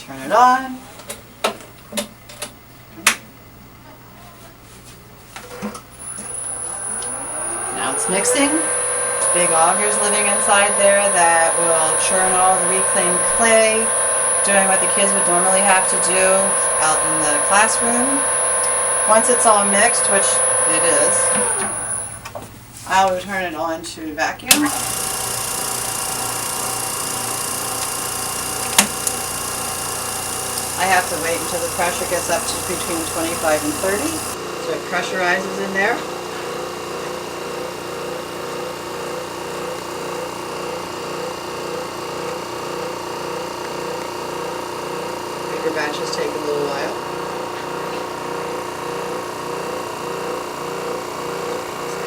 Turn it on. Now it's mixing. Big augers living inside there that will churn all the reclaimed clay, doing what the kids would normally have to do out in the classroom. Once it's all mixed, which it is, I will turn it on to vacuum. I have to wait until the pressure gets up to between 25 and 30, so it pressurizes in there. Bigger batches take a little while.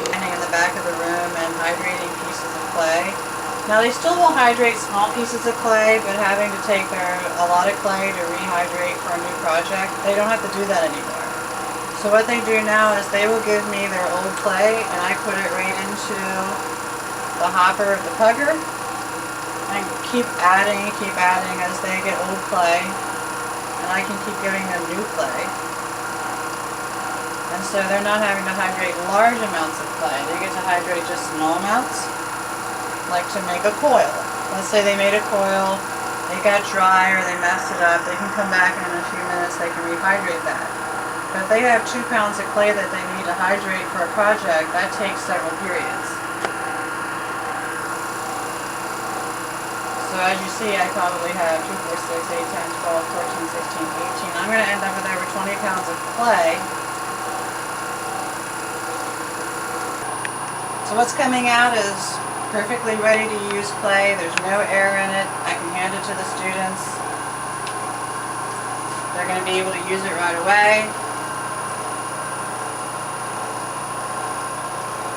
Standing in the back of the room and hydrating pieces of clay. Now they still will hydrate small pieces of clay, but having to take a lot of clay to rehydrate for a new project, they don't have to do that anymore. So what they do now is they will give me their old clay and I put it right into the hopper of the pugger and keep adding as they get old clay, and I can keep giving them new clay. And so they're not having to hydrate large amounts of clay. They get to hydrate just small amounts, like to make a coil. Let's say they made a coil, it got dry or they messed it up, they can come back and in a few minutes they can rehydrate that. But if they have 2 pounds of clay that they need to hydrate for a project, that takes several periods. So as you see, I probably have 2, 4, 6, 8, 10, 12, 14, 16, 18. I'm going to end up with over 20 pounds of clay. So what's coming out is perfectly ready to use clay. There's no air in it. I can hand it to the students. They're going to be able to use it right away.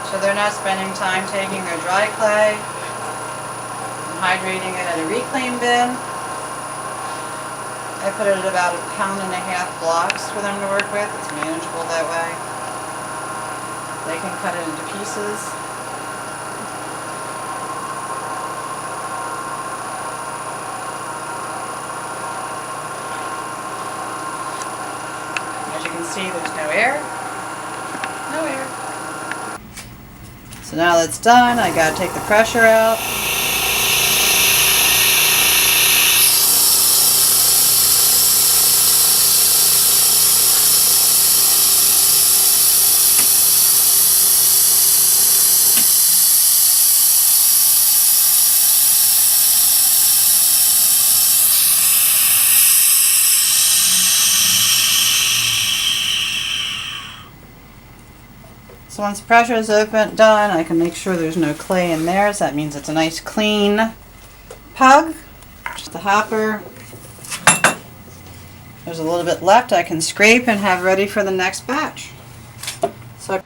So they're not spending time taking their dry clay and hydrating it in a reclaim bin. I put it at about 1.5 pound blocks for them to work with. It's manageable that way. They can cut it into pieces. See, there's no air. No air. So now that's done, I gotta take the pressure out. So once the pressure is done, I can make sure there's no clay in there, so that means it's a nice clean pug. Just the hopper. There's a little bit left I can scrape and have ready for the next batch. So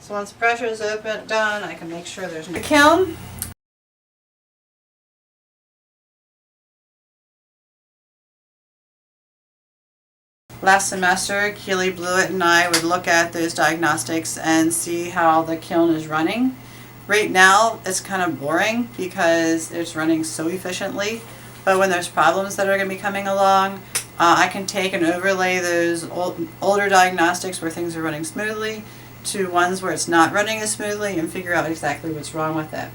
once the pressure is done, I can make sure there's no kiln. Last semester, Keely Blewett and I would look at those diagnostics and see how the kiln is running. Right now, it's kind of boring because it's running so efficiently, but when there's problems that are going to be coming along, I can take and overlay those older diagnostics where things are running smoothly to ones where it's not running as smoothly and figure out exactly what's wrong with it.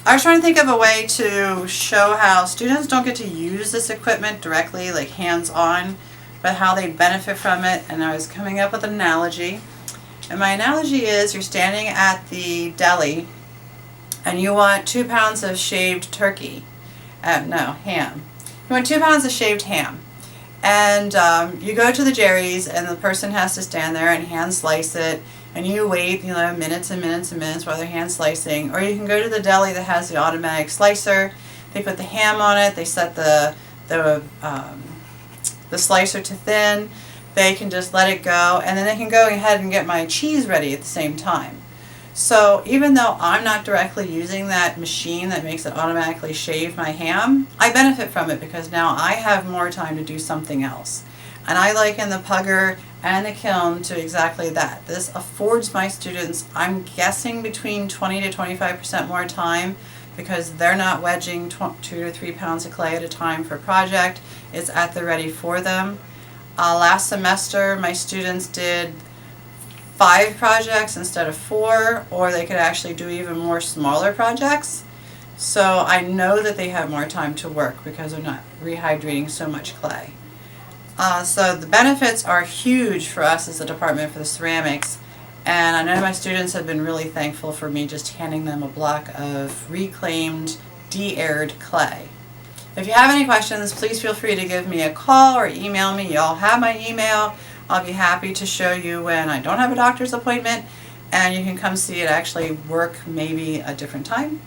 I was trying to think of a way to show how students don't get to use this equipment directly, like hands-on, but how they benefit from it, and I was coming up with an analogy. And my analogy is you're standing at the deli and you want 2 pounds of shaved turkey. Ham. You want 2 pounds of shaved ham. And you go to the Jerry's and the person has to stand there and hand slice it. And you wait, minutes and minutes and minutes while they're hand slicing. Or you can go to the deli that has the automatic slicer. They put the ham on it. They set the slicer to thin. They can just let it go, and then they can go ahead and get my cheese ready at the same time. So even though I'm not directly using that machine that makes it automatically shave my ham, I benefit from it because now I have more time to do something else. And I liken the pugger and the kiln to exactly that. This affords my students, I'm guessing, between 20 to 25% more time because they're not wedging 2 to 3 pounds of clay at a time for a project. It's at the ready for them. Last semester my students did 5 projects instead of 4, or they could actually do even more smaller projects. So I know that they have more time to work because they're not rehydrating so much clay. So the benefits are huge for us as a department for the ceramics, and I know my students have been really thankful for me just handing them a block of reclaimed, de-aired clay. If you have any questions, please feel free to give me a call or email me. You all have my email. I'll be happy to show you when I don't have a doctor's appointment, and you can come see it actually work maybe a different time.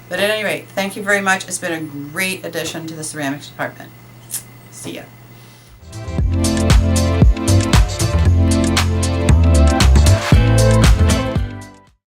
But at any rate, thank you very much. It's been a great addition to the ceramics department. See ya.